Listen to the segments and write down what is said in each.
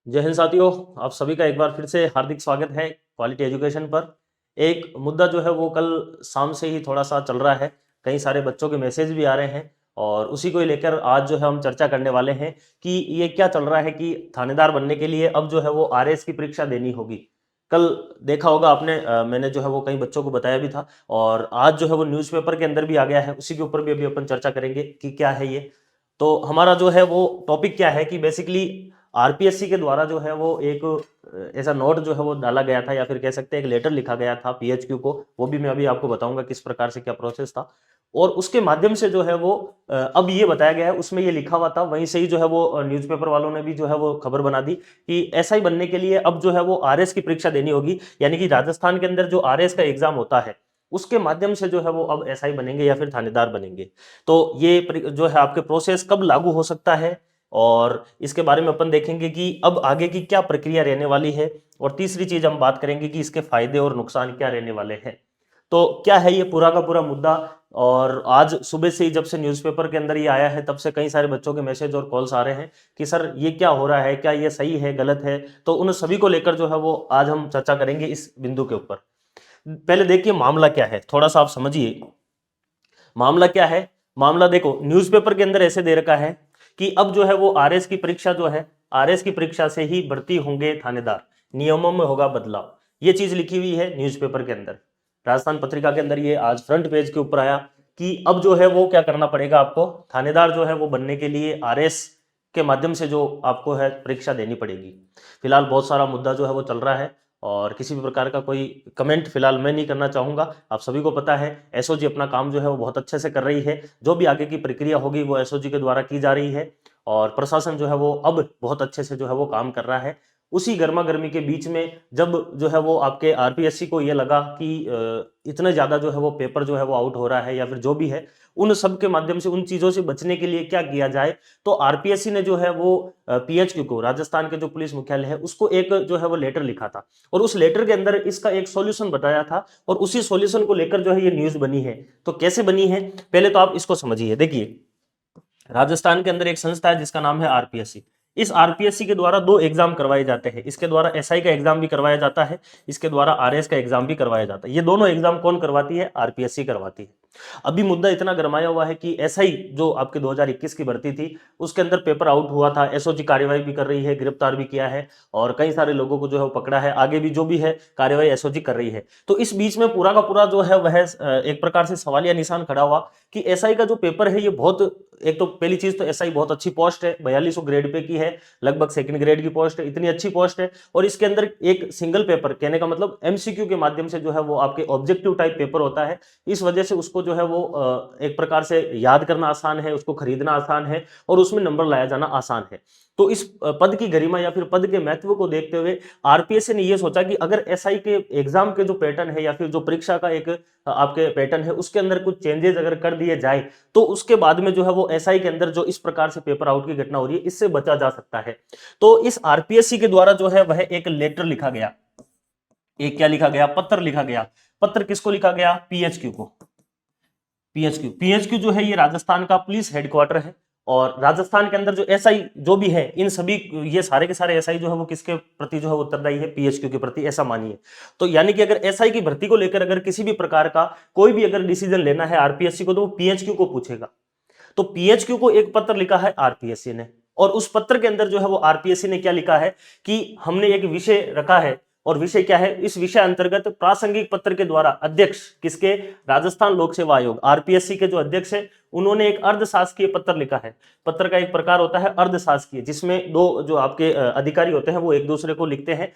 जय हिंद साथियों। आप सभी का एक बार फिर से हार्दिक स्वागत है क्वालिटी एजुकेशन पर। एक मुद्दा जो है वो कल शाम से ही थोड़ा सा चल रहा है, कई सारे बच्चों के मैसेज भी आ रहे हैं और उसी को ही लेकर आज जो है हम चर्चा करने वाले हैं कि ये क्या चल रहा है कि थानेदार बनने के लिए अब जो है वो आरएएस की परीक्षा देनी होगी। कल देखा होगा आपने, मैंने जो है वो कई बच्चों को बताया भी था और आज जो है वो न्यूज़पेपर के अंदर भी आ गया है, उसी के ऊपर भी अभी अपन चर्चा करेंगे कि क्या है ये। तो हमारा जो है वो टॉपिक क्या है कि बेसिकली आरपीएससी के द्वारा जो है वो एक ऐसा नोट जो है वो डाला गया था या फिर कह सकते हैं एक लेटर लिखा गया था पीएचक्यू को। वो भी मैं अभी आपको बताऊंगा किस प्रकार से क्या प्रोसेस था और उसके माध्यम से जो है वो अब ये बताया गया है, उसमें ये लिखा हुआ था वहीं से ही जो है वो न्यूज़पेपर वालों ने भी जो है वो खबर बना दी कि एसआई बनने के लिए अब जो है वो आरएस की परीक्षा देनी होगी। यानी कि राजस्थान के अंदर जो आरएस का एग्जाम होता है उसके माध्यम से जो है वो अब एसआई बनेंगे या फिर थानेदार बनेंगे। तो ये जो है आपके प्रोसेस कब लागू हो सकता है और इसके बारे में अपन देखेंगे कि अब आगे की क्या प्रक्रिया रहने वाली है। और तीसरी चीज हम बात करेंगे कि इसके फायदे और नुकसान क्या रहने वाले हैं। तो क्या है ये पूरा का पूरा मुद्दा। और आज सुबह से ही जब से न्यूज़पेपर के अंदर ये आया है तब से कई सारे बच्चों के मैसेज और कॉल्स आ रहे हैं कि सर ये क्या हो रहा है, क्या ये सही है गलत है। तो उन सभी को लेकर जो है वो आज हम चर्चा करेंगे इस बिंदु के ऊपर। पहले देखिए मामला क्या है, थोड़ा सा आप समझिए मामला क्या है। मामला देखो न्यूज़पेपर के अंदर ऐसे दे रखा है कि अब जो है वो आरएस की परीक्षा जो है, आरएस की परीक्षा से ही भर्ती होंगे थानेदार, नियमों में होगा बदलाव। ये चीज लिखी हुई है न्यूज़पेपर के अंदर। राजस्थान पत्रिका के अंदर ये आज फ्रंट पेज के ऊपर आया कि अब जो है वो क्या करना पड़ेगा आपको, थानेदार जो है वो बनने के लिए आरएस के माध्यम से जो आपको है परीक्षा देनी पड़ेगी। फिलहाल बहुत सारा मुद्दा जो है वो चल रहा है और किसी भी प्रकार का कोई कमेंट फिलहाल मैं नहीं करना चाहूंगा। आप सभी को पता है एसओजी अपना काम जो है वो बहुत अच्छे से कर रही है, जो भी आगे की प्रक्रिया होगी वो एसओजी के द्वारा की जा रही है और प्रशासन जो है वो अब बहुत अच्छे से जो है वो काम कर रहा है। उसी गर्मा गर्मी के बीच में जब जो है वो आपके आरपीएससी को ये लगा कि इतने ज्यादा जो है वो पेपर जो है वो आउट हो रहा है या फिर जो भी है, उन सब के माध्यम से उन चीजों से बचने के लिए क्या किया जाए, तो आरपीएससी ने जो है वो पीएचक्यू को, राजस्थान के जो पुलिस मुख्यालय है उसको एक जो है वो लेटर लिखा था और उस लेटर के अंदर इसका एक सॉल्यूशन बताया था और उसी सॉल्यूशन को लेकर जो है ये न्यूज बनी है। तो कैसे बनी है पहले तो आप इसको समझिए। देखिए राजस्थान के अंदर एक संस्था है जिसका नाम है आरपीएससी। इस आरपीएससी के द्वारा दो एग्जाम करवाए जाते हैं, इसके द्वारा एसआई का एग्जाम भी करवाया जाता है, इसके द्वारा आरएस का एग्जाम भी करवाया जाता है। ये दोनों एग्जाम कौन करवाती है? आरपीएससी करवाती है। अभी मुद्दा इतना गरमाया हुआ है कि एसआई जो आपके 2021 की भर्ती थी उसके अंदर पेपर आउट हुआ था, एसओजी कार्रवाई भी कर रही है, गिरफ्तार भी किया है और कई सारे लोगों को जो है वो पकड़ा है, आगे भी जो भी है कार्रवाई एसओजी कर रही है। तो इस बीच में पूरा का पूरा जो है वह एक प्रकार से सवालिया निशान खड़ा हुआ कि एसआई का जो पेपर है ये बहुत, एक तो पहली चीज तो एसआई बहुत अच्छी पोस्ट है, 4200 ग्रेड पे की है, लगभग सेकंड ग्रेड की पोस्ट है, इतनी अच्छी पोस्ट है और इसके अंदर एक सिंगल पेपर, कहने का मतलब एमसीक्यू के माध्यम से जो है वो आपके ऑब्जेक्टिव टाइप पेपर होता है। इस वजह से उसको जो है वो एक प्रकार से याद करना आसान है, उसको खरीदना आसान है और उसमें नंबर लाया जाना आसान है। तो इस पद की गरिमा या फिर पद के महत्व को देखते हुए आरपीएससी ने यह सोचा कि अगर एसआई के एग्जाम के जो पैटर्न है या फिर जो परीक्षा का एक आपके पैटर्न है उसके अंदर कुछ चेंजेस अगर कर दिए जाए तो उसके बाद में जो है वो एसआई के अंदर जो इस प्रकार से पेपर आउट की घटना हो रही है इससे बचा जा सकता है। तो इस आरपीएससी के द्वारा जो है वह एक लेटर लिखा गया, एक क्या लिखा गया, पत्र लिखा गया। पत्र किसको लिखा गया? पीएचक्यू को। पीएचक्यू जो है ये राजस्थान का पुलिस हेडक्वार्टर है और राजस्थान के अंदर जो एसआई जो भी है इन सभी, ये सारे के सारे एसआई जो है वो किसके प्रति जो है उत्तरदायी है? पीएचक्यू के प्रति, ऐसा मानिए। तो यानी कि अगर एसआई की भर्ती को लेकर अगर किसी भी प्रकार का कोई भी अगर डिसीजन लेना है आरपीएससी को तो वो पीएचक्यू को पूछेगा। तो पीएचक्यू को एक पत्र लिखा है आरपीएससी ने और उस पत्र के अंदर जो है वो आरपीएससी ने क्या लिखा है कि हमने एक विषय रखा है और विषय क्या है? इस विषय अंतर्गत प्रासंगिक पत्र के द्वारा अध्यक्ष किसके? राजस्थान लोक सेवा आयोग, आरपीएससी के जो अध्यक्ष है उन्होंने एक अर्धशासकीय पत्र लिखा है। पत्र का एक प्रकार होता है अर्धशासकीय, जिसमें दो जो आपके अधिकारी होते हैं वो एक दूसरे को लिखते हैं।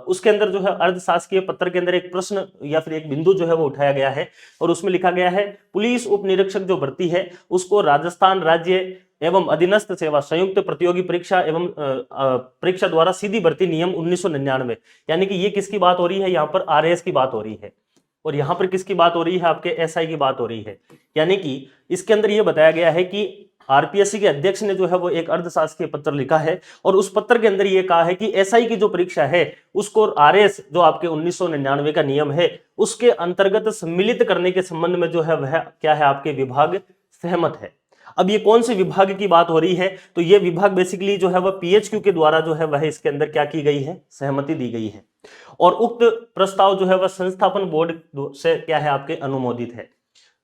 उसके अंदर जो है अर्धशासकीय पत्र के अंदर एक प्रश्न या फिर एक बिंदु जो है वो उठाया गया है और उसमें लिखा गया है पुलिस उप निरीक्षक जो भर्ती है उसको राजस्थान राज्य एवं अधीनस्थ सेवा संयुक्त प्रतियोगी परीक्षा एवं परीक्षा द्वारा सीधी भर्ती नियम 1999, यानी कि ये किसकी बात हो रही है? यहाँ पर आरएएस की बात हो रही है और यहाँ पर किसकी बात हो रही है? आपके एसआई की बात हो रही है। यानी कि इसके अंदर ये बताया गया है कि आरपीएससी के अध्यक्ष ने जो है वो एक अर्धशासकीय पत्र लिखा है और उस पत्र के अंदर ये कहा है कि एसआई की जो परीक्षा है उसको आरएएस जो आपके 1999 का नियम है उसके अंतर्गत सम्मिलित करने के संबंध में जो है वह क्या है? आपके विभाग सहमत है। अब ये कौन से विभाग की बात हो रही है, तो ये विभाग बेसिकली जो है वह पीएचक्यू के द्वारा जो है वह इसके अंदर क्या की गई है, सहमति दी गई है। और उक्त प्रस्ताव जो है वह संस्थापन बोर्ड से क्या है, आपके अनुमोदित है।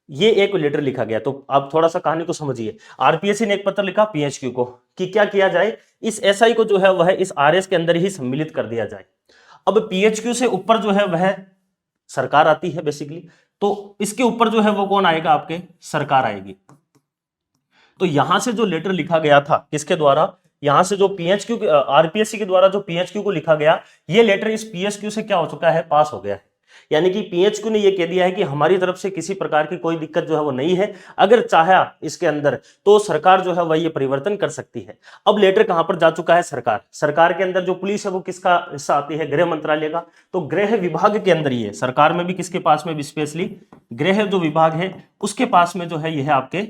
ये एक लेटर लिखा गया। तो आप थोड़ा सा कहानी को समझिए। आरपीएससी ने एक पत्र लिखा पीएचक्यू को कि क्या किया जाए, इस एसआई को जो है वह इस आरएस के अंदर ही सम्मिलित कर दिया जाए। अब पीएचक्यू से ऊपर जो है वह सरकार आती है बेसिकली, तो इसके ऊपर जो है वो कौन आएगा, आपके सरकार आएगी। तो यहां से जो लेटर लिखा गया था किसके द्वारा, यहां से जो पीएचक्यू आरपीएससी के द्वारा जो पीएचक्यू को लिखा गया, ये लेटर इस पीएचक्यू से क्या हो चुका है, पास हो गया है। यानी कि पीएचक्यू ने ये कह दिया है कि हमारी तरफ से किसी प्रकार की कोई दिक्कत जो है वो नहीं है, अगर चाहा इसके अंदर तो सरकार जो है वह ये परिवर्तन कर सकती है। अब लेटर कहां पर जा चुका है, सरकार के अंदर जो पुलिस है वो किसका हिस्सा आती है, गृह मंत्रालय का। तो गृह विभाग के अंदर ये सरकार में भी किसके पास में, स्पेशली गृह जो विभाग है उसके पास में जो है यह आपके,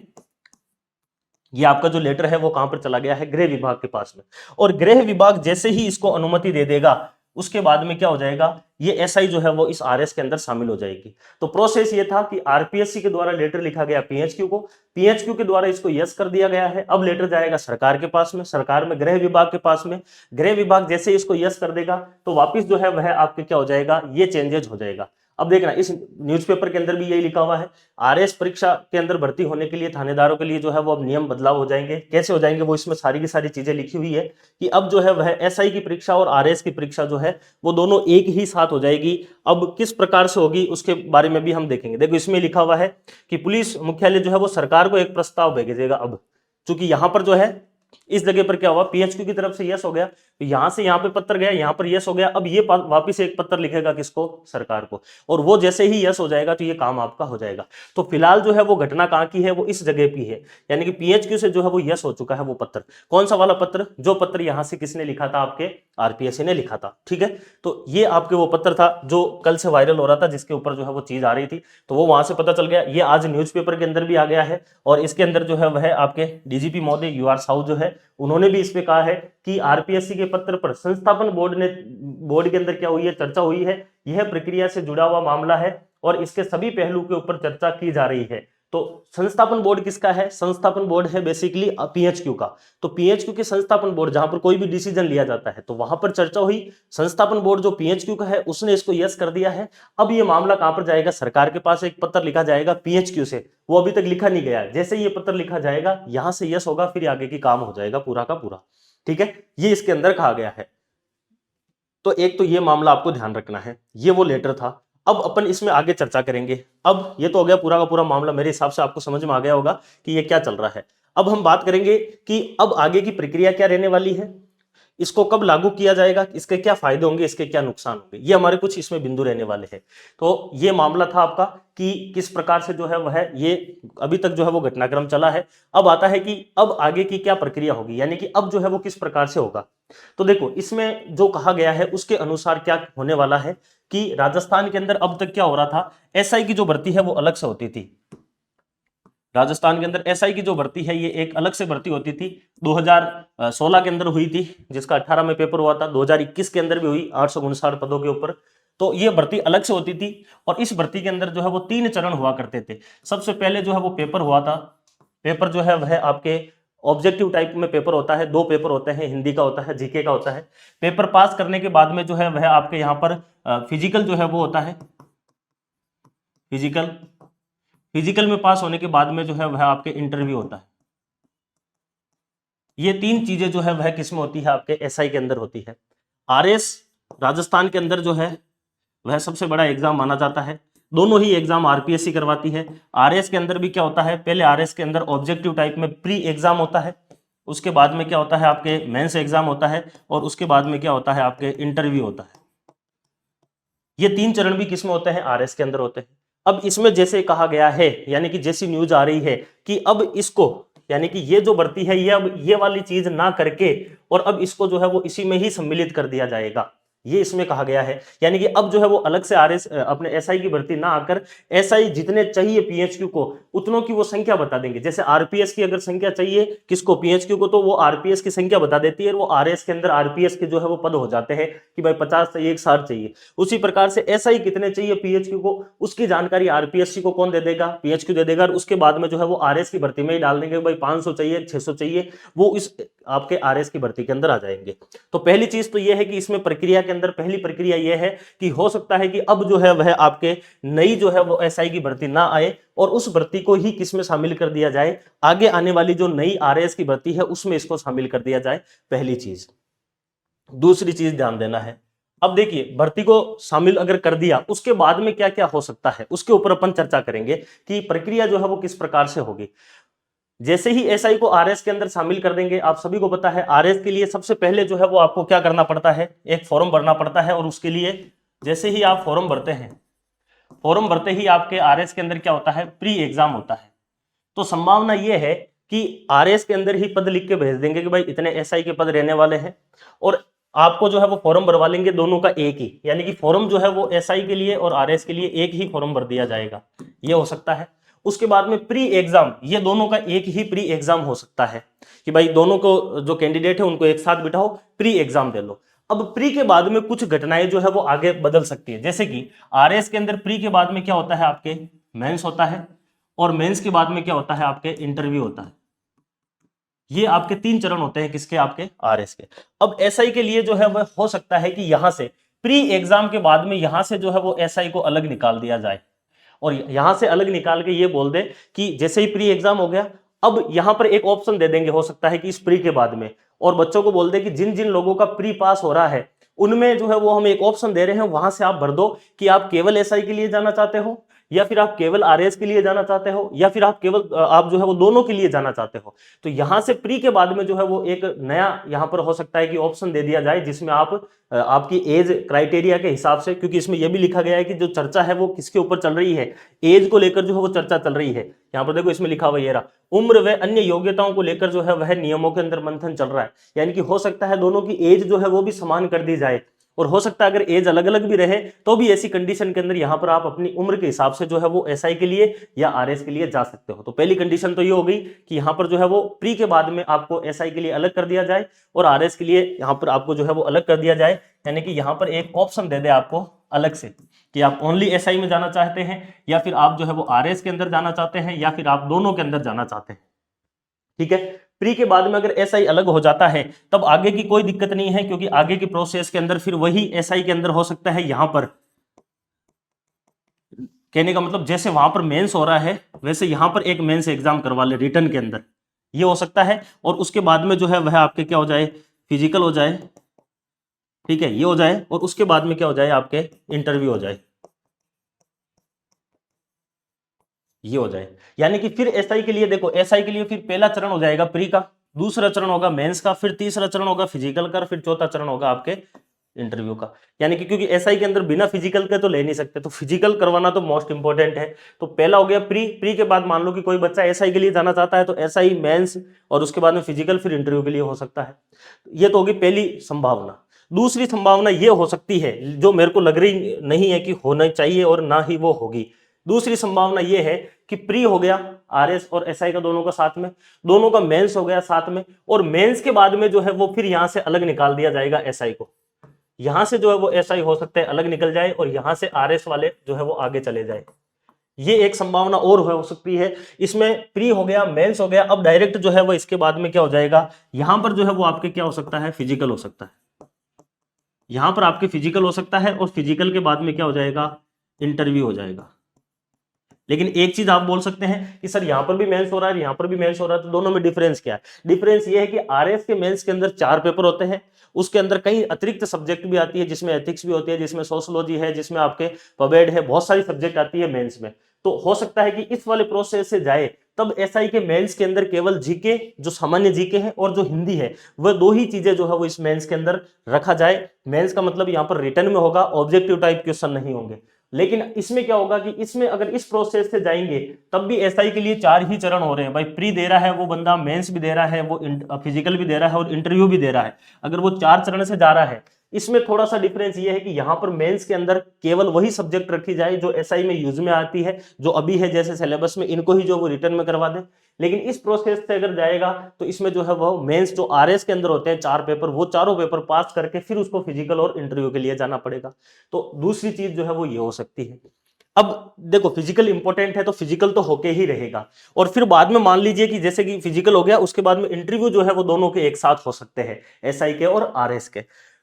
ये आपका जो लेटर है वो कहां पर चला गया है, गृह विभाग के पास में। और गृह विभाग जैसे ही इसको अनुमति दे देगा उसके बाद में क्या हो जाएगा, ये एसआई जो है वो इस आरएस के अंदर शामिल हो जाएगी। तो प्रोसेस ये था कि आरपीएससी के द्वारा लेटर लिखा गया पीएचक्यू को, पीएचक्यू के द्वारा इसको यस कर दिया गया है। अब लेटर जाएगा सरकार के पास में, सरकार में गृह विभाग के पास में, गृह विभाग जैसे इसको यस कर देगा तो वापिस जो है वह आपके क्या हो जाएगा, ये चेंजेज हो जाएगा। अब देखना इस न्यूज़पेपर के अंदर भी यही लिखा हुआ है, आरएस परीक्षा के अंदर भर्ती होने के लिए थानेदारों के लिए जो है वो अब नियम बदलाव हो जाएंगे। कैसे हो जाएंगे, वो इसमें सारी की सारी चीजें लिखी हुई है कि अब जो है वह एसआई की परीक्षा और आरएस की परीक्षा जो है वो दोनों एक ही साथ हो जाएगी। अब किस प्रकार से होगी उसके बारे में भी हम देखेंगे। देखो इसमें लिखा हुआ है कि पुलिस मुख्यालय जो है वो सरकार को एक प्रस्ताव भेजेगा। अब चूंकि यहां पर जो है इस जगह पर क्या हुआ, पीएचक्यू की तरफ से यस हो गया, तो यहां से यहां पे पत्र गया, यहां पर यस हो गया। अब ये वापिस एक पत्र लिखेगा किसको, सरकार को, और वो जैसे ही यस हो जाएगा तो ये काम आपका हो जाएगा। तो फिलहाल जो है वो घटना कहां की है, वो इस जगह की है, यानी कि पीएचक्यू से जो है वो यस हो चुका है वो पत्र। कौन सा वाला पत्र, जो पत्र यहां से किसने लिखा था, आपके आरपीएससी ने लिखा था। ठीक है, तो ये आपके वो पत्र था जो कल से वायरल हो रहा था, जिसके ऊपर जो है वो चीज आ रही थी, तो वो वहां से पता चल गया। ये आज न्यूज़पेपर के अंदर भी आ गया है, और इसके अंदर जो है वह आपके डीजीपी महोदय यूआर साहू जो है उन्होंने भी इस पे कहा है कि आरपीएससी के पत्र पर संस्थापन बोर्ड के अंदर क्या हुई है, चर्चा हुई है, यह प्रक्रिया से जुड़ा हुआ मामला है और इसके सभी पहलू के ऊपर चर्चा की जा रही है। तो संस्थापन बोर्ड किसका है, संस्थापन बोर्ड है बेसिकली पीएचक्यू का। तो पीएचक्यू के संस्थापन बोर्ड जहां पर कोई भी डिसीजन लिया जाता है तो वहां पर चर्चा हुई, संस्थापन बोर्ड जो पीएचक्यू का है उसने इसको यस कर दिया है। अब ये मामला कहां पर जाएगा, सरकार के पास एक पत्र लिखा जाएगा पीएचक्यू से, वो अभी तक लिखा नहीं गया है। जैसे ये पत्र लिखा जाएगा यहां से यस होगा, फिर आगे की काम हो जाएगा पूरा का पूरा। ठीक है, ये इसके अंदर कहा गया है। तो एक तो ये मामला आपको ध्यान रखना है, ये वो लेटर था। अब अपन इसमें आगे चर्चा करेंगे। अब ये तो हो गया पूरा का पूरा मामला, मेरे हिसाब से आपको समझ में आ गया होगा कि ये क्या चल रहा है। अब हम बात करेंगे कि अब आगे की प्रक्रिया क्या रहने वाली है, इसको कब लागू किया जाएगा, इसके क्या फायदे होंगे, इसके क्या नुकसान होंगे, ये हमारे कुछ इसमें बिंदु रहने वाले हैं। तो ये मामला था आपका कि किस प्रकार से जो है वह ये अभी तक जो है वो घटनाक्रम चला है। अब आता है कि अब आगे की क्या प्रक्रिया होगी, यानी कि अब जो है वो किस प्रकार से होगा। तो देखो इसमें जो कहा गया है उसके अनुसार क्या होने वाला है कि राजस्थान के अंदर अब तक क्या हो रहा था, एसआई की जो भर्ती है वो अलग से होती थी। राजस्थान के अंदर एसआई की जो भर्ती है ये एक अलग से भर्ती होती थी। 2016 के अंदर हुई थी, जिसका 18 में पेपर हुआ था। 2021 के अंदर भी हुई 859 पदों के ऊपर। तो ये भर्ती अलग से होती थी, और इस भर्ती के अंदर जो है वो 3 चरण हुआ करते थे। सबसे पहले जो है वो पेपर हुआ था, पेपर जो है वह आपके ऑब्जेक्टिव टाइप में पेपर होता है। 2 पेपर होते हैं, हिंदी का होता है, जीके का होता है। पेपर पास करने के बाद में जो है वह आपके यहाँ पर फिजिकल जो है वो होता है, फिजिकल में पास होने के बाद में जो है वह आपके इंटरव्यू होता है। ये 3 चीजें जो है वह किसमें होती है, आपके एसआई के अंदर होती है। आरएस राजस्थान के अंदर जो है वह सबसे बड़ा एग्जाम माना जाता है। दोनों ही एग्जाम आरपीएससी करवाती है। आरएस के अंदर भी क्या होता है, पहले आरएस के अंदर ऑब्जेक्टिव टाइप में प्री एग्जाम होता है, उसके बाद में क्या होता है आपके मेंस एग्जाम होता है, और उसके बाद में क्या होता है आपके इंटरव्यू होता है। ये 3 चरण भी किसमें होते हैं, आरएस के अंदर होते हैं। अब इसमें जैसे कहा गया है, यानी कि जैसी न्यूज आ रही है कि अब इसको, यानी कि ये जो भर्ती है ये अब ये वाली चीज ना करके और अब इसको जो है वो इसी में ही सम्मिलित कर दिया जाएगा। ये इसमें कहा गया है। यानी कि अब जो है वो अलग से आरएस अपने एसआई की भर्ती ना आकर एसआई जितने चाहिए पीएचक्यू को उतनों की वो संख्या बता देंगे। जैसे आरपीएस की अगर संख्या चाहिए किसको, पीएचक्यू को, तो वो आरपीएस की संख्या बता देती है, वो आरएस के अंदर आरपीएस के जो है वो पद हो जाते हैं कि भाई 50 चाहिए, 60 चाहिए। उसी प्रकार से एसआई कितने चाहिए पीएचक्यू को, उसकी जानकारी आरपीएससी को कौन दे देगा, पीएचक्यू दे देगा, और उसके बाद में जो है वो आरएस की भर्ती में ही डाल देंगे भाई 500 चाहिए, 600 चाहिए, वो इस आपके आरएस की भर्ती के अंदर आ जाएंगे। तो पहली चीज तो ये है कि इसमें प्रक्रिया के अंदर पहली प्रक्रिया ये है कि हो सकता है कि अब जो है वह आपके नई जो है वो एसआई की भर्ती ना आए और उस भर्ती को ही किसमें शामिल कर दिया जाए, आगे आने वाली जो नई आरएस की भर्ती है उसमें इसको शामिल कर दिया जाए, पहली चीज। दूसरी चीज ध्यान देना है, अब देखिए भर्ती को शामिल अगर कर दिया उसके बाद में क्या क्या हो सकता है उसके ऊपर अपन चर्चा करेंगे कि प्रक्रिया जो है वो किस प्रकार से होगी। जैसे ही एसआई को आरएस के अंदर शामिल कर देंगे, आप सभी को पता है आरएस के लिए सबसे पहले जो है वो आपको क्या करना पड़ता है, एक फॉर्म भरना पड़ता है, और उसके लिए जैसे ही आप फॉर्म भरते हैं, फॉर्म भरते ही आपके आरएस के अंदर क्या होता है, प्री एग्जाम होता है। तो संभावना यह है कि आरएस के अंदर ही पद लिख के भेज देंगे कि भाई इतने एसआई के पद रहने वाले हैं, और आपको जो है वो फॉर्म भरवा लेंगे दोनों का एक ही, यानी कि फॉर्म जो है वो एसआई के लिए और आरएस के लिए एक ही फॉर्म भर दिया जाएगा, ये हो सकता है। उसके बाद में प्री एग्जाम, ये दोनों का एक ही प्री एग्जाम हो सकता है कि भाई दोनों को जो कैंडिडेट है उनको एक साथ बिठाओ, प्री एग्जाम दे लो। अब प्री के बाद में कुछ घटनाएं जो है वो आगे बदल सकती है, जैसे कि आरएस के अंदर प्री के बाद में क्या होता है, आपके मेंस होता है, और मेंस के बाद में क्या होता है, आपके इंटरव्यू होता है। ये आपके 3 चरण होते हैं किसके, आपके आरएस के। अब एसआई के लिए जो है वह हो सकता है कि यहां से प्री एग्जाम के बाद में यहां से जो है वो एसआई को अलग निकाल दिया जाए, और यहां से अलग निकाल के ये बोल दे कि जैसे ही प्री एग्जाम हो गया, अब यहां पर एक ऑप्शन दे देंगे, हो सकता है कि इस प्री के बाद में, और बच्चों को बोल दे कि जिन जिन लोगों का प्री पास हो रहा है उनमें जो है वो हम एक ऑप्शन दे रहे हैं, वहां से आप भर दो कि आप केवल एसआई के लिए जाना चाहते हो, या फिर आप केवल आरएस के लिए जाना चाहते हो, या फिर आप केवल आप जो है वो दोनों के लिए जाना चाहते हो। तो यहां से प्री के बाद में जो है वो एक नया यहां पर हो सकता है कि ऑप्शन दे दिया जाए, जिसमें आप आपकी एज क्राइटेरिया के हिसाब से, क्योंकि इसमें यह भी लिखा गया है कि जो चर्चा है वो किसके ऊपर चल रही है, एज को लेकर जो है वो चर्चा चल रही है। यहाँ पर देखो इसमें लिखा हुआ ये रहा, उम्र व अन्य योग्यताओं को लेकर जो है वह नियमों के अंदर मंथन चल रहा है। यानी कि हो सकता है दोनों की एज जो है वो भी समान कर दी जाए, और हो सकता है अगर एज अलग अलग भी रहे तो भी ऐसी कंडीशन के अंदर यहां पर आप अपनी उम्र के हिसाब से जो है वो एसआई के लिए या आरएस के लिए जा सकते हो। तो पहली कंडीशन तो ये हो गई कि यहां पर जो है वो प्री के बाद में आपको एसआई के लिए अलग कर दिया जाए और आरएस के लिए यहां पर आपको जो है वो अलग कर दिया जाए। यानी कि यहां पर एक ऑप्शन दे दे आपको अलग से कि आप ओनली एसआई में जाना चाहते हैं, या फिर आप जो है वो आरएस के अंदर जाना चाहते हैं, या फिर आप दोनों के अंदर जाना चाहते हैं। ठीक है, प्री के बाद में अगर एसआई अलग हो जाता है तब आगे की कोई दिक्कत नहीं है, क्योंकि आगे की प्रोसेस के अंदर फिर वही एसआई के अंदर हो सकता है। यहां पर कहने का मतलब जैसे वहां पर मेंस हो रहा है वैसे यहां पर एक मेंस एग्जाम करवा ले रिटर्न के अंदर, ये हो सकता है। और उसके बाद में जो है वह आपके क्या हो जाए, फिजिकल हो जाए, ठीक है, ये हो जाए, और उसके बाद में क्या हो जाए, आपके इंटरव्यू हो जाए, ये हो जाए। यानी कि फिर एसआई के लिए देखो, एसआई के लिए फिर पहला चरण हो जाएगा प्री का, दूसरा चरण होगा मेंस का, फिर तीसरा चरण होगा फिजिकल का, फिर चौथा चरण होगा आपके इंटरव्यू का। यानी कि क्योंकि एसआई के अंदर बिना फिजिकल के तो ले नहीं सकते, तो फिजिकल करवाना तो मोस्ट इंपॉर्टेंट है। तो पहला हो गया प्री, प्री के बाद मान लो कि कोई बच्चा एसआई के लिए जाना चाहता है तो एसआई, मेंस, और उसके बाद में फिजिकल, फिर इंटरव्यू के लिए हो सकता है। ये तो होगी पहली संभावना। दूसरी संभावना ये हो सकती है, जो मेरे को लग रही नहीं है कि होना चाहिए और ना ही वो होगी, दूसरी संभावना ये है कि प्री हो गया आरएस और एसआई का दोनों का साथ में, दोनों का मेंस हो गया साथ में, और मेंस के बाद में जो है वो फिर यहां से अलग निकाल दिया जाएगा एसआई को। यहां से जो है वो एसआई हो सकता है अलग निकल जाए और यहां से आरएस वाले जो है वो आगे चले जाए। ये एक संभावना और हो सकती है। इसमें प्री हो गया, मेंस हो गया, अब डायरेक्ट जो है वो इसके बाद में क्या हो जाएगा, यहां पर जो है वो आपके क्या हो सकता है, फिजिकल हो सकता है। यहां पर आपके फिजिकल हो सकता है और फिजिकल के बाद में क्या हो जाएगा, इंटरव्यू हो जाएगा। लेकिन एक चीज आप बोल सकते हैं कि सर यहां पर भी मेंस हो रहा है, यहां पर भी मेंस हो रहा है, तो दोनों में डिफरेंस क्या है? डिफरेंस ये है कि आरएस के मेंस के अंदर 4 पेपर होते हैं, उसके अंदर कई अतिरिक्त सब्जेक्ट भी आती है, जिसमें एथिक्स भी होती है, जिसमें सोशोलॉजी है, जिसमें आपके पबेड है, बहुत सारी सब्जेक्ट आती है मेंस में। तो हो सकता है कि इस वाले प्रोसेस से जाए तब एसआई के मेंस के अंदर केवल जीके, जो सामान्य जीके है, और जो हिंदी है, वह दो ही चीजें जो है वो इस मेंस के अंदर रखा जाए। मेंस का मतलब यहाँ पर रिटर्न में होगा, ऑब्जेक्टिव टाइप क्वेश्चन नहीं होंगे। लेकिन इसमें क्या होगा कि इसमें अगर इस प्रोसेस से जाएंगे तब भी एसआई के लिए 4 ही चरण हो रहे हैं भाई। प्री दे रहा है वो बंदा, मेंस भी दे रहा है वो, फिजिकल भी दे रहा है और इंटरव्यू भी दे रहा है। अगर वो 4 चरण से जा रहा है, इसमें थोड़ा सा डिफरेंस ये है कि यहाँ पर मेंस के अंदर केवल वही सब्जेक्ट रखी जाए जो एसआई में यूज में आती है, जो अभी है जैसे सिलेबस में, इनको ही जो वो रिटर्न में करवा दें। लेकिन इस प्रोसेस से अगर जाएगा तो इसमें जो है वो मेंस जो आरएस के अंदर होते हैं 4 पेपर, वो चारों पेपर पास करके फिर उसको फिजिकल और इंटरव्यू के लिए जाना पड़ेगा। तो दूसरी चीज जो है वो ये हो सकती है। अब देखो फिजिकल इंपॉर्टेंट है तो फिजिकल तो होके ही रहेगा, और फिर बाद में मान लीजिए कि जैसे कि फिजिकल हो गया उसके बाद में इंटरव्यू जो है वो दोनों के एक साथ हो सकते हैं, एसआई के और आरएस के।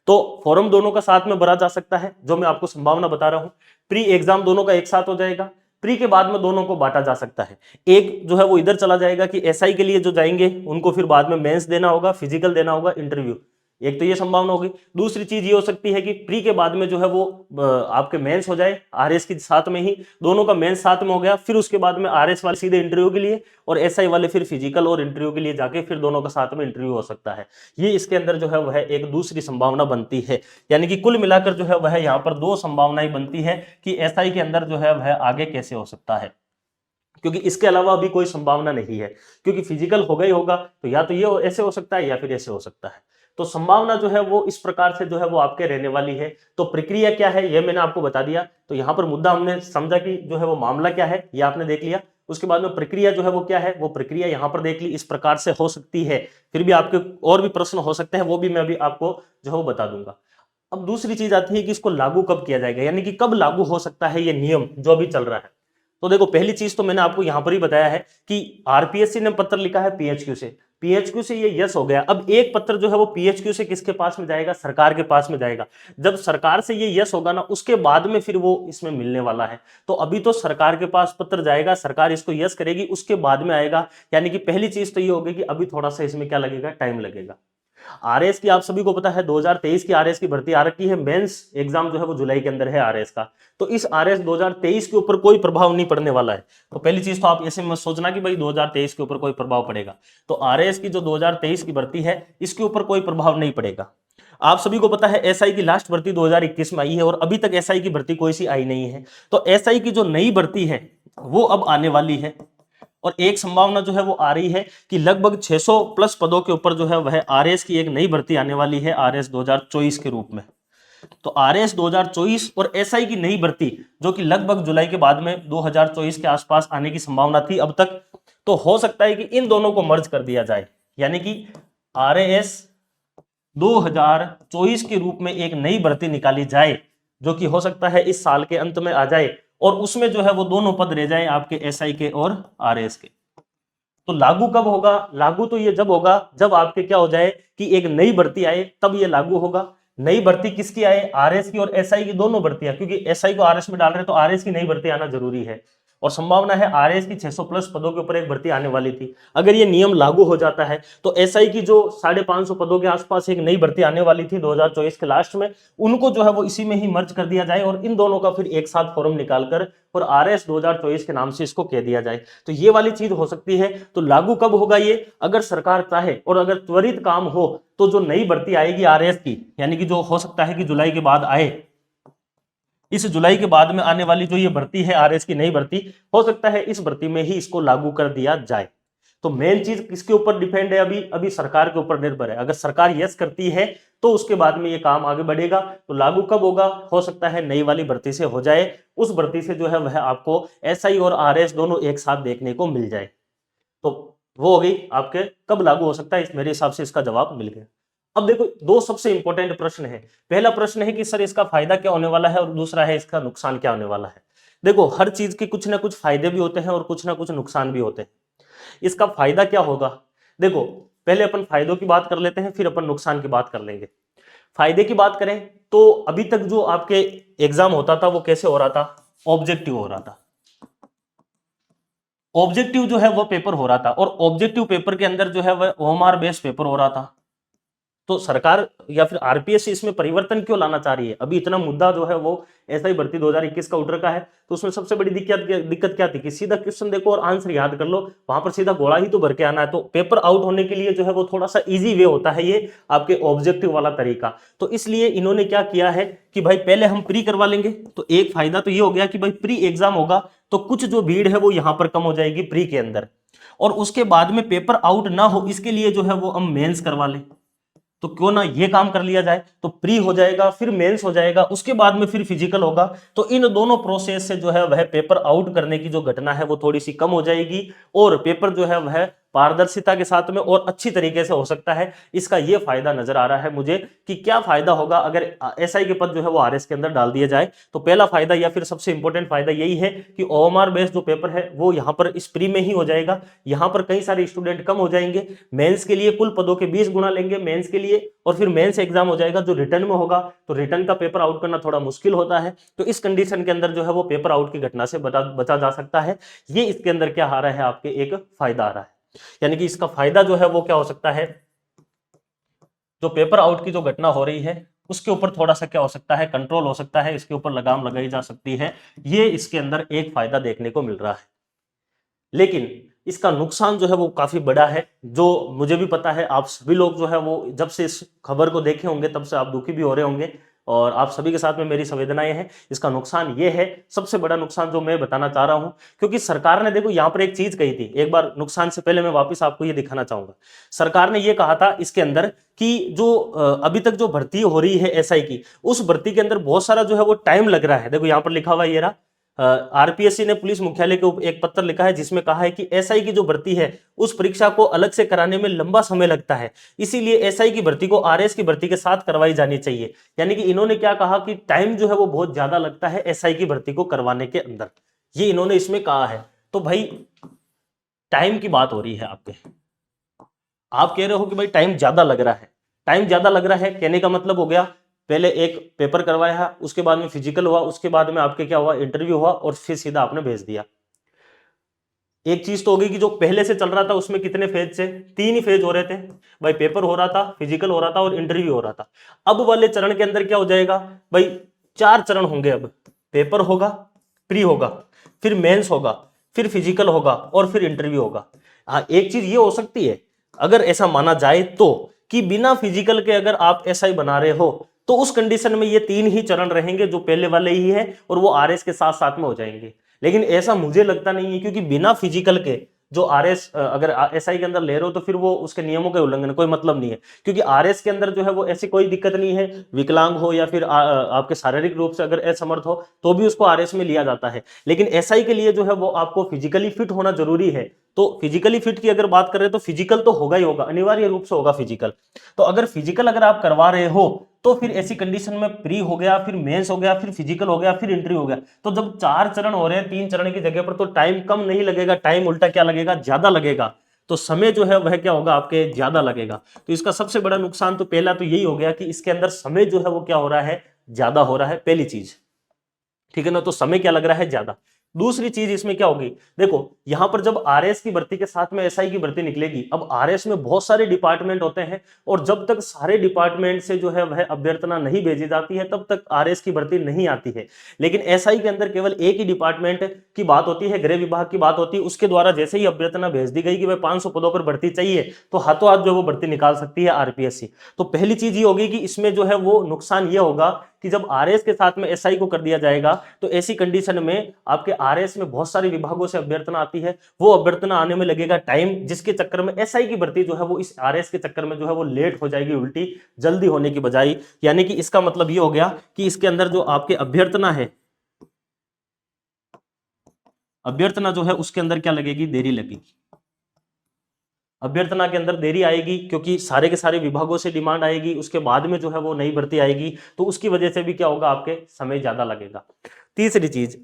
तो फॉर्म दोनों का साथ में भरा जा सकता है, जो मैं आपको संभावना बता रहा हूं। प्री एग्जाम दोनों का एक साथ हो जाएगा, प्री के बाद में दोनों को बांटा जा सकता है। एक जो है वो इधर चला जाएगा कि एसआई के लिए जो जाएंगे उनको फिर बाद में मेंस देना होगा, फिजिकल देना होगा, इंटरव्यू, एक तो ये संभावना होगी। दूसरी चीज ये हो सकती है कि प्री के बाद में जो है वो आपके मेंस हो जाए आरएस के साथ में ही, दोनों का मेंस साथ में हो गया, फिर उसके बाद में आरएस वाले सीधे इंटरव्यू के लिए और एसआई वाले फिर फिजिकल और इंटरव्यू के लिए जाके फिर दोनों का साथ में इंटरव्यू हो सकता है। ये इसके अंदर जो है वह एक दूसरी संभावना बनती है, यानी कि कुल मिलाकर जो है वह यहाँ पर दो संभावनाएं बनती है कि एसआई के अंदर जो है वह आगे कैसे हो सकता है, क्योंकि इसके अलावा अभी कोई संभावना नहीं है, क्योंकि फिजिकल होगा ही होगा तो या तो ये ऐसे हो सकता है या फिर ऐसे हो सकता है। तो संभावना जो है वो इस प्रकार से जो है वो आपके रहने वाली है। तो प्रक्रिया क्या है ये मैंने आपको बता दिया। तो यहाँ पर मुद्दा हमने समझा कि जो है वो मामला क्या है ये आपने देख लिया। उसके बाद में प्रक्रिया जो है वो क्या है, वो प्रक्रिया यहाँ पर देख ली, इस प्रकार से हो सकती है। फिर भी आपके और भी प्रश्न हो सकते हैं, वो भी मैं अभी आपको जो है वो बता दूंगा। अब दूसरी चीज आती है कि इसको लागू कब किया जाएगा, यानी कि कब लागू हो सकता है ये नियम जो अभी चल रहा है। तो देखो पहली चीज तो मैंने आपको यहां पर ही बताया है कि आरपीएससी ने पत्र लिखा है पीएचक्यू से, पीएचक्यू से ये यस हो गया। अब एक पत्र जो है वो पीएचक्यू से किसके पास में जाएगा, सरकार के पास में जाएगा। जब सरकार से ये यस होगा ना उसके बाद में फिर वो इसमें मिलने वाला है। तो अभी तो सरकार के पास पत्र जाएगा, सरकार इसको यस करेगी, उसके बाद में आएगा। यानी कि पहली चीज तो ये होगी कि अभी थोड़ा सा इसमें क्या लगेगा, टाइम लगेगा। आरएस की आप सभी को पता है 2023 की आरएस की भर्ती आ रखी है, मेंस एग्जाम जो है वो जुलाई के अंदर है आरएस का। तो इस आरएस 2023 के ऊपर कोई प्रभाव नहीं पड़ने वाला है। तो पहली चीज तो आप ऐसे मत सोचना कि भाई 2023 के ऊपर कोई प्रभाव पड़ेगा। तो आरएस की जो 2023 की भर्ती है इसके ऊपर कोई प्रभाव नहीं पड़ेगा। आप सभी को पता है एसआई की लास्ट भर्ती 2021 में आई है और अभी तक एसआई की भर्ती कोई सी आई नहीं है। तो एसआई की जो नई भर्ती है वो अब आने वाली है, और एक संभावना जो है वो आ रही है कि लगभग 600 प्लस पदों के ऊपर जो है वह आरएस की एक नई भर्ती आने वाली है, आरएस 2024 के रूप में। तो आरएस 2024 और एसआई की नई भर्ती जो कि लगभग जुलाई के बाद में 2024 के आसपास आने की संभावना थी अब तक, तो हो सकता है कि इन दोनों को मर्ज कर दिया जाए, यानी कि आरएस 2024 के रूप में एक नई भर्ती निकाली जाए, जो कि हो सकता है इस साल के अंत में आ जाए, और उसमें जो है वो दोनों पद रह जाए आपके एसआई के और आरएस के। तो लागू कब होगा, लागू तो ये जब होगा जब आपके क्या हो जाए कि एक नई भर्ती आए, तब ये लागू होगा। नई भर्ती किसकी आए, आरएस की और एसआई की दोनों भर्तियां, क्योंकि एसआई को आरएस में डाल रहे हैं तो आरएस की नई भर्ती आना जरूरी है। और संभावना है आरएस की 600 प्लस पदों के ऊपर एक भर्ती आने वाली थी। अगर ये नियम लागू हो जाता है तो एसआई की जो 550 पदों के आसपास एक नई भर्ती आने वाली थी 2024 के लास्ट में, उनको जो है वो इसी में ही मर्ज कर दिया जाए और इन दोनों का फिर एक साथ फॉर्म निकालकर और आरएस 2024 के नाम से इसको कह दिया जाए। तो ये वाली चीज हो सकती है। तो लागू कब होगा ये, अगर सरकार चाहे और अगर त्वरित काम हो तो जो नई भर्ती आएगी आरएस की, यानी कि जो हो सकता है कि जुलाई के बाद आए, इस जुलाई के बाद में आने वाली जो ये भर्ती है आरएस की नई भर्ती, हो सकता है इस भर्ती में ही इसको लागू कर दिया जाए। तो मेन चीज किसके ऊपर डिपेंड है, अभी अभी सरकार के ऊपर निर्भर है। अगर सरकार यस करती है तो उसके बाद में ये काम आगे बढ़ेगा। तो लागू कब होगा, हो सकता है नई वाली भर्ती से हो जाए, उस भर्ती से जो है वह आपको एसआई और आरएस दोनों एक साथ देखने को मिल जाए। तो वो हो गई आपके कब लागू हो सकता है, मेरे हिसाब से इसका जवाब मिल गया। अब देखो दो सबसे इंपॉर्टेंट प्रश्न है। पहला प्रश्न है कि सर इसका फायदा क्या होने वाला है और दूसरा है इसका नुकसान क्या होने वाला है। देखो हर चीज के कुछ ना कुछ फायदे भी होते हैं और कुछ ना कुछ नुकसान भी होते हैं। इसका फायदा क्या होगा, देखो पहले अपन फायदों की बात कर लेते हैं फिर अपन नुकसान की बात कर लेंगे। फायदे की बात करें तो अभी तक जो आपके एग्जाम होता था वो कैसे हो रहा था, ऑब्जेक्टिव हो रहा था। ऑब्जेक्टिव जो है वो पेपर हो रहा था और ऑब्जेक्टिव पेपर के अंदर जो है वह ओएमआर बेस्ड पेपर हो रहा था। तो सरकार या फिर आरपीएससी इसमें परिवर्तन क्यों लाना चाह रही है, अभी इतना मुद्दा जो है वो ऐसा ही भर्ती 2021 का उठ रखा है। तो उसमें सबसे बड़ी दिक्कत क्या थी कि सीधा क्वेश्चन देखो और आंसर याद कर लो, वहां पर सीधा गोला ही तो भर के आना है। तो पेपर आउट होने के लिए जो है वो थोड़ा सा इजी वे होता है ये आपके ऑब्जेक्टिव वाला तरीका। तो इसलिए इन्होंने क्या किया है कि भाई पहले हम प्री करवा लेंगे। तो एक फायदा तो ये हो गया कि भाई प्री एग्जाम होगा तो कुछ जो भीड़ है वो यहां पर कम हो जाएगी प्री के अंदर, और उसके बाद में पेपर आउट ना हो इसके लिए जो है वो हम मेंस करवा लें। तो क्यों ना ये काम कर लिया जाए। तो प्री हो जाएगा, फिर मेंस हो जाएगा, उसके बाद में फिर फिजिकल होगा। तो इन दोनों प्रोसेस से जो है वह पेपर आउट करने की जो घटना है वो थोड़ी सी कम हो जाएगी, और पेपर जो है वह पारदर्शिता के साथ में और अच्छी तरीके से हो सकता है। इसका ये फायदा नजर आ रहा है मुझे कि क्या फायदा होगा अगर एसआई के पद जो है वो आरएस के अंदर डाल दिए जाए। तो पहला फायदा या फिर सबसे इंपॉर्टेंट फायदा यही है कि ओएमआर बेस्ड जो पेपर है वो यहाँ पर इस प्री में ही हो जाएगा। यहाँ पर कई सारे स्टूडेंट कम हो जाएंगे। मेंस के लिए कुल पदों के 20 गुना लेंगे मेंस के लिए, और फिर मेंस एग्जाम हो जाएगा जो रिटर्न में होगा। तो रिटर्न का पेपर आउट करना थोड़ा मुश्किल होता है, तो इस कंडीशन के अंदर जो है वो पेपर आउट की घटना से बचा जा सकता है। ये इसके अंदर क्या आ रहा है, आपके एक फायदा आ रहा है। यानी कि इसका फायदा जो है वो क्या हो सकता है, जो पेपर आउट की जो घटना हो रही है उसके ऊपर थोड़ा सा क्या हो सकता है, कंट्रोल हो सकता है, इसके ऊपर लगाम लगाई जा सकती है। ये इसके अंदर एक फायदा देखने को मिल रहा है। लेकिन इसका नुकसान जो है वो काफी बड़ा है, जो मुझे भी पता है। आप सभी लोग जो है वो जब से इस खबर को देखे होंगे तब से आप दुखी भी हो रहे होंगे, और आप सभी के साथ में मेरी संवेदनाएं हैं। इसका नुकसान ये है, सबसे बड़ा नुकसान जो मैं बताना चाह रहा हूं, क्योंकि सरकार ने देखो यहां पर एक चीज कही थी। एक बार नुकसान से पहले मैं वापस आपको ये दिखाना चाहूंगा। सरकार ने ये कहा था इसके अंदर कि जो अभी तक जो भर्ती हो रही है एसआई की, उस भर्ती के अंदर बहुत सारा जो है वो टाइम लग रहा है। देखो यहां पर लिखा हुआ ये रहा, आरपीएससी ने पुलिस मुख्यालय को एक पत्र लिखा है जिसमें कहा है कि एसआई की जो भर्ती है उस परीक्षा को अलग से कराने में लंबा समय लगता है, इसीलिए एसआई की भर्ती को आरएस की भर्ती के साथ करवाई जानी चाहिए। यानी कि इन्होंने क्या कहा कि टाइम जो है वो बहुत ज्यादा लगता है एसआई की भर्ती को करवाने के अंदर, ये इन्होंने इसमें कहा है। तो भाई टाइम की बात हो रही है आपके, आप कह रहे हो कि भाई टाइम ज्यादा लग रहा है। टाइम ज्यादा लग रहा है कहने का मतलब हो गया, पहले एक पेपर करवाया, उसके बाद में फिजिकल हुआ, उसके बाद में आपके क्या हुआ, इंटरव्यू हुआ, और फिर सीधा आपने भेज दिया। एक चीज तो होगी कि जो पहले से चल रहा था उसमें कितने फेज से, 3 ही फेज हो रहे थे भाई। पेपर हो रहा था, फिजिकल हो रहा था और इंटरव्यू हो रहा था। अब वाले चरण के अंदर क्या हो जाएगा भाई, 4 चरण होंगे। अब पेपर होगा, प्री होगा, फिर मेंस होगा, फिर फिजिकल होगा, और फिर इंटरव्यू होगा। हाँ, एक चीज ये हो सकती है अगर ऐसा माना जाए तो, कि बिना फिजिकल के अगर आप एसआई बना रहे हो तो उस कंडीशन में ये 3 ही चरण रहेंगे जो पहले वाले ही है, और वो आरएस के साथ साथ में हो जाएंगे। लेकिन ऐसा मुझे लगता नहीं है, क्योंकि बिना फिजिकल के जो आरएस अगर एसआई के अंदर ले रहे हो तो फिर वो उसके नियमों के उल्लंघन, कोई मतलब नहीं है। क्योंकि आरएस के अंदर जो है वो ऐसी कोई दिक्कत नहीं है, विकलांग हो या फिर आपके शारीरिक रूप से अगर असमर्थ हो तो भी उसको आरएस में लिया जाता है। लेकिन एसआई के लिए जो है वो आपको फिजिकली फिट होना जरूरी है। तो फिजिकली फिट की अगर बात करें तो फिजिकल तो होगा ही होगा, अनिवार्य रूप से होगा फिजिकल। तो अगर फिजिकल अगर आप करवा रहे हो तो फिर ऐसी कंडीशन में प्री हो गया, फिर मेंस हो गया, फिर फिजिकल हो गया, फिर इंटरव्यू हो गया। तो जब 4 चरण हो रहे हैं 3 चरण की जगह पर, तो टाइम कम नहीं लगेगा, टाइम उल्टा क्या लगेगा, ज्यादा लगेगा। तो समय जो है वह क्या होगा, आपके ज्यादा लगेगा। तो इसका सबसे बड़ा नुकसान तो पहला तो यही हो गया कि इसके अंदर समय जो है वो क्या हो रहा है, ज्यादा हो रहा है, पहली चीज। ठीक है ना, तो समय क्या लग रहा है, ज्यादा। दूसरी चीज इसमें क्या होगी, देखो यहां पर जब आरएस की भर्ती के साथ में एसआई की भर्ती निकलेगी, अब आरएस में बहुत सारे डिपार्टमेंट होते हैं, और जब तक सारे डिपार्टमेंट से जो है वह अभ्यर्थना नहीं भेजी जाती है तब तक आरएस की भर्ती नहीं आती है। लेकिन एसआई के अंदर केवल एक ही डिपार्टमेंट की बात होती है, गृह विभाग की बात होती है, उसके द्वारा जैसे ही अभ्यर्थना भेज दी गई कि भाई 500 पदों पर भर्ती चाहिए, तो हाथों हाथ जो वो भर्ती निकाल सकती है आरपीएससी। तो पहली चीज ये होगी कि इसमें जो है वो नुकसान ये होगा कि जब आरएस के साथ में एसआई को कर दिया जाएगा तो ऐसी कंडीशन में आपके आरएस में बहुत सारे विभागों से अभ्यर्थना आती है, वो अभ्यर्थना आने में लगेगा टाइम, जिसके चक्कर में एसआई की भर्ती जो है वो इस आरएस के चक्कर में जो है वो लेट हो जाएगी, उल्टी जल्दी होने की बजाय। यानी कि इसका मतलब ये हो गया कि इसके अंदर जो आपके अभ्यर्थना है, अभ्यर्थना जो है उसके अंदर क्या लगेगी, देरी लगेगी। अभ्यर्थना के अंदर देरी आएगी क्योंकि सारे के सारे विभागों से डिमांड आएगी, उसके बाद में जो है वो नई भर्ती आएगी, तो उसकी वजह से भी क्या होगा, आपके समय ज्यादा लगेगा। तीसरी चीज,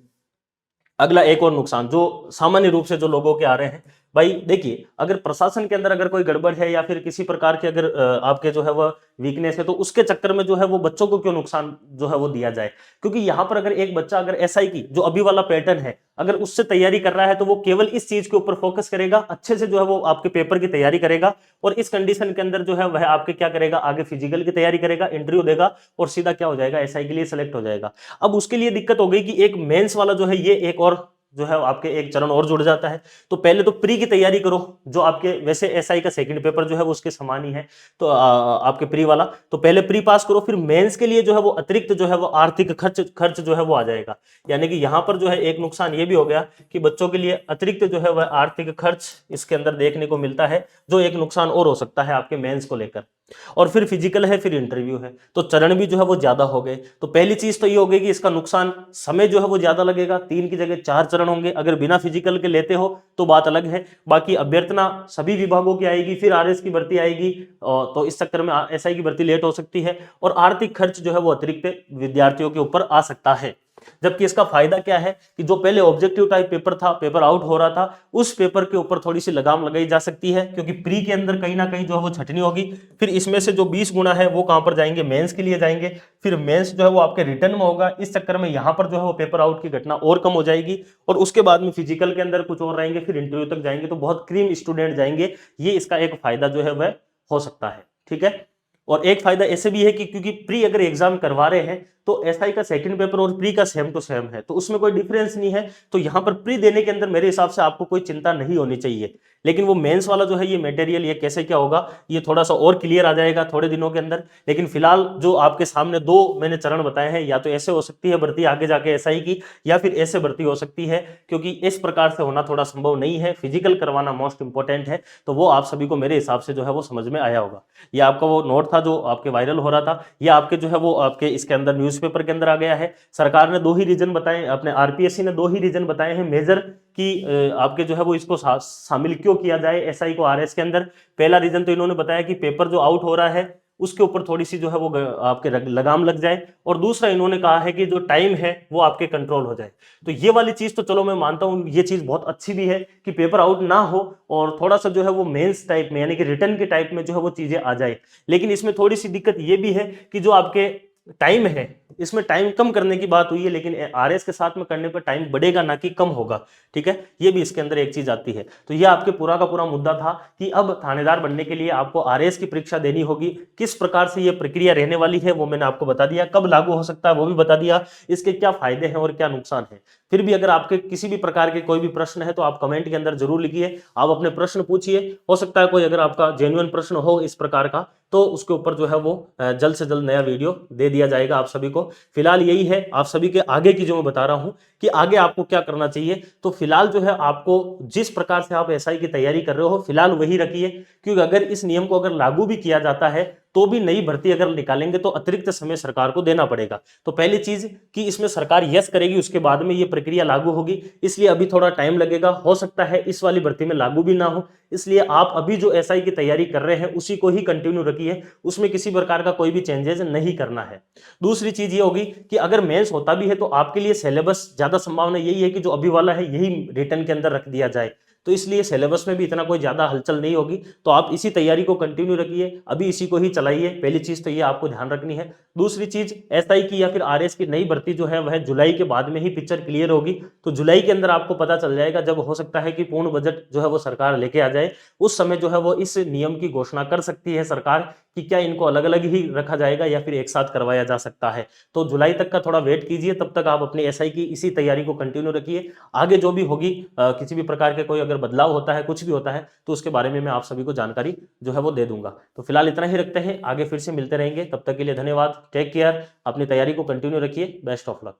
अगला एक और नुकसान जो सामान्य रूप से जो लोगों के आ रहे हैं, भाई देखिए अगर प्रशासन के अंदर अगर कोई गड़बड़ है या फिर किसी प्रकार के अगर आपके जो है वह वीकनेस है, तो उसके चक्कर में जो है वो बच्चों को क्यों नुकसान जो है वो दिया जाए। क्योंकि यहां पर अगर एक बच्चा अगर एसआई की जो अभी वाला पैटर्न है अगर उससे तैयारी कर रहा है तो वो केवल इस चीज के ऊपर फोकस करेगा, अच्छे से जो है वो आपके पेपर की तैयारी करेगा, और इस कंडीशन के अंदर जो है वह आपके क्या करेगा, आगे फिजिकल की तैयारी करेगा, इंटरव्यू देगा, और सीधा क्या हो जाएगा, एसआई के लिए सेलेक्ट हो जाएगा। अब उसके लिए दिक्कत हो गई कि एक मेंस वाला जो है ये एक और जो है आपके एक चरण और जुड़ जाता है। तो पहले तो प्री की तैयारी करो, जो आपके वैसे एसआई का सेकंड पेपर जो है वो उसके समान ही है, तो आपके प्री वाला, तो पहले प्री पास करो, फिर मेंस के लिए जो है वो अतिरिक्त जो है वो आर्थिक खर्च जो है वो आ जाएगा। यानी कि यहां पर जो है एक नुकसान ये भी हो गया कि बच्चों के लिए अतिरिक्त जो है वह आर्थिक खर्च इसके अंदर देखने को मिलता है, जो एक नुकसान और हो सकता है आपके मेंस को लेकर। और फिर फिजिकल है, फिर इंटरव्यू है, तो चरण भी जो है वो ज्यादा हो गए। तो पहली चीज तो ये हो गई कि इसका नुकसान, समय जो है वो ज्यादा लगेगा, 3 की जगह 4 चरण होंगे। अगर बिना फिजिकल के लेते हो तो बात अलग है। बाकी अभ्यर्थना सभी विभागों की आएगी, फिर आरएस की भर्ती आएगी, तो इस चक्कर में एसआई की भर्ती लेट हो सकती है, और आर्थिक खर्च जो है वो अतिरिक्त विद्यार्थियों के ऊपर आ सकता है। जबकि इसका फायदा क्या है कि जो पहले ऑब्जेक्टिव टाइप पेपर था, पेपर आउट हो रहा था, उस पेपर के ऊपर थोड़ी सी लगाम लगाई जा सकती है, क्योंकि प्री के अंदर कहीं ना कहीं जो है वो छटनी होगी। फिर इसमें से जो 20 गुना है वो कहां पर जाएंगे, मेंस के लिए जाएंगे। फिर मेंस जो है वो आपके रिटर्न में होगा, इस चक्कर में यहां पर जो है वो पेपर आउट की घटना और कम हो जाएगी। और उसके बाद में फिजिकल के अंदर कुछ और रहेंगे, फिर इंटरव्यू तक जाएंगे, तो बहुत क्रीम स्टूडेंट जाएंगे। ये इसका एक फायदा जो है वह हो सकता है। ठीक है। और एक फायदा ऐसे भी है कि क्योंकि प्री अगर एग्जाम करवा रहे हैं तो एसआई का सेकंड पेपर और प्री का सेम टू सेम है, तो उसमें कोई डिफरेंस नहीं है। तो यहां पर प्री देने के अंदर मेरे हिसाब से आपको कोई चिंता नहीं होनी चाहिए। लेकिन वो मेंस वाला जो है ये मटेरियल, ये कैसे क्या होगा, ये थोड़ा सा और क्लियर आ जाएगा थोड़े दिनों के अंदर। लेकिन फिलहाल जो आपके सामने 2 मैंने चरण बताए हैं, या तो ऐसे हो सकती है भर्ती आगे जाके एसआई की, या फिर ऐसे भर्ती हो सकती है, क्योंकि इस प्रकार से होना थोड़ा संभव नहीं है। फिजिकल करवाना मोस्ट इंपॉर्टेंट है। तो वो आप सभी को मेरे हिसाब से जो है वो समझ में आया होगा। ये आपका वो नोट था जो आपके वायरल हो रहा था, ये आपके जो है वो आपके इसके अंदर न्यूज़पेपर के अंदर आ गया है। सरकार ने 2 ही रीजन बताए, अपने आरपीएससी ने 2 ही रीजन बताए हैं मेजर, कि आपके जो है वो इसको शामिल क्यों किया जाए एसआई को आरएस के अंदर। पहला रीजन तो इन्होंने बताया कि पेपर जो आउट हो रहा है उसके ऊपर थोड़ी सी जो है वो आपके लगाम लग जाए, और दूसरा इन्होंने कहा है कि जो टाइम है वो आपके कंट्रोल हो जाए। तो ये वाली चीज तो चलो मैं मानता हूं, ये चीज बहुत अच्छी भी है कि पेपर आउट ना हो, और थोड़ा सा जो है वो मेंस टाइप में यानी कि रिटर्न के टाइप में जो है वो चीजें आ जाए। लेकिन इसमें थोड़ी सी दिक्कत ये भी है कि जो आपके टाइम है, इसमें टाइम कम करने की बात हुई है, लेकिन आरएस के साथ में करने पर टाइम बढ़ेगा ना कि कम होगा। ठीक है, ये भी इसके अंदर एक चीज आती है। तो ये आपके पूरा का पूरा मुद्दा था कि अब थानेदार बनने के लिए आपको आरएस की परीक्षा देनी होगी। किस प्रकार से ये प्रक्रिया रहने वाली है वो मैंने आपको बता दिया, कब लागू हो सकता है वो भी बता दिया, इसके क्या फायदे हैं और क्या नुकसान है। फिर भी अगर आपके किसी भी प्रकार के कोई भी प्रश्न है तो आप कमेंट के अंदर जरूर लिखिए, आप अपने प्रश्न पूछिए। हो सकता है कोई अगर आपका जेन्युइन प्रश्न हो इस प्रकार का, तो उसके ऊपर जो है वो जल्द से जल्द नया वीडियो दे दिया जाएगा आप सभी को। फिलहाल यही है आप सभी के आगे की जो मैं बता रहा हूं कि आगे आपको क्या करना चाहिए। तो फिलहाल जो है आपको जिस प्रकार से आप एसआई की तैयारी कर रहे हो फिलहाल वही रखिए, क्योंकि अगर इस नियम को अगर लागू भी किया जाता है तो भी नई भर्ती अगर निकालेंगे तो अतिरिक्त समय सरकार को देना पड़ेगा। तो पहली चीज कि इसमें सरकार यस करेगी, उसके बाद में ये प्रक्रिया लागू होगी, इसलिए अभी थोड़ा टाइम लगेगा। हो सकता है इस वाली भर्ती में लागू भी ना हो, इसलिए आप अभी जो एसआई की तैयारी कर रहे हैं उसी को ही कंटिन्यू रखिए, उसमें किसी प्रकार का कोई भी चेंजेस नहीं करना है। दूसरी चीज ये होगी कि अगर मेंस होता भी है तो आपके लिए सिलेबस ज्यादा संभावना यही है कि जो अभी वाला है यही रिटर्न के अंदर रख दिया जाए, तो इसलिए सिलेबस में भी इतना कोई ज्यादा हलचल नहीं होगी। तो आप इसी तैयारी को कंटिन्यू रखिए, अभी इसी को ही चलाइए। पहली चीज तो ये आपको ध्यान रखनी है। दूसरी चीज एसआई की या फिर आरएस की नई भर्ती जो है वह जुलाई के बाद में ही पिक्चर क्लियर होगी। तो जुलाई के अंदर आपको पता चल जाएगा, जब हो सकता है कि पूर्ण बजट जो है वो सरकार लेके आ जाए, उस समय जो है वो इस नियम की घोषणा कर सकती है सरकार कि क्या इनको अलग अलग ही रखा जाएगा या फिर एक साथ करवाया जा सकता है। तो जुलाई तक का थोड़ा वेट कीजिए, तब तक आप अपनी एसआई की इसी तैयारी को कंटिन्यू रखिए। आगे जो भी होगी किसी भी प्रकार के कोई अगर बदलाव होता है, कुछ भी होता है, तो उसके बारे में मैं आप सभी को जानकारी जो है वो दे दूंगा। तो फिलहाल इतना ही रखते हैं, आगे फिर से मिलते रहेंगे। तब तक के लिए धन्यवाद, टेक केयर, अपनी तैयारी को कंटिन्यू रखिए, बेस्ट ऑफ लक।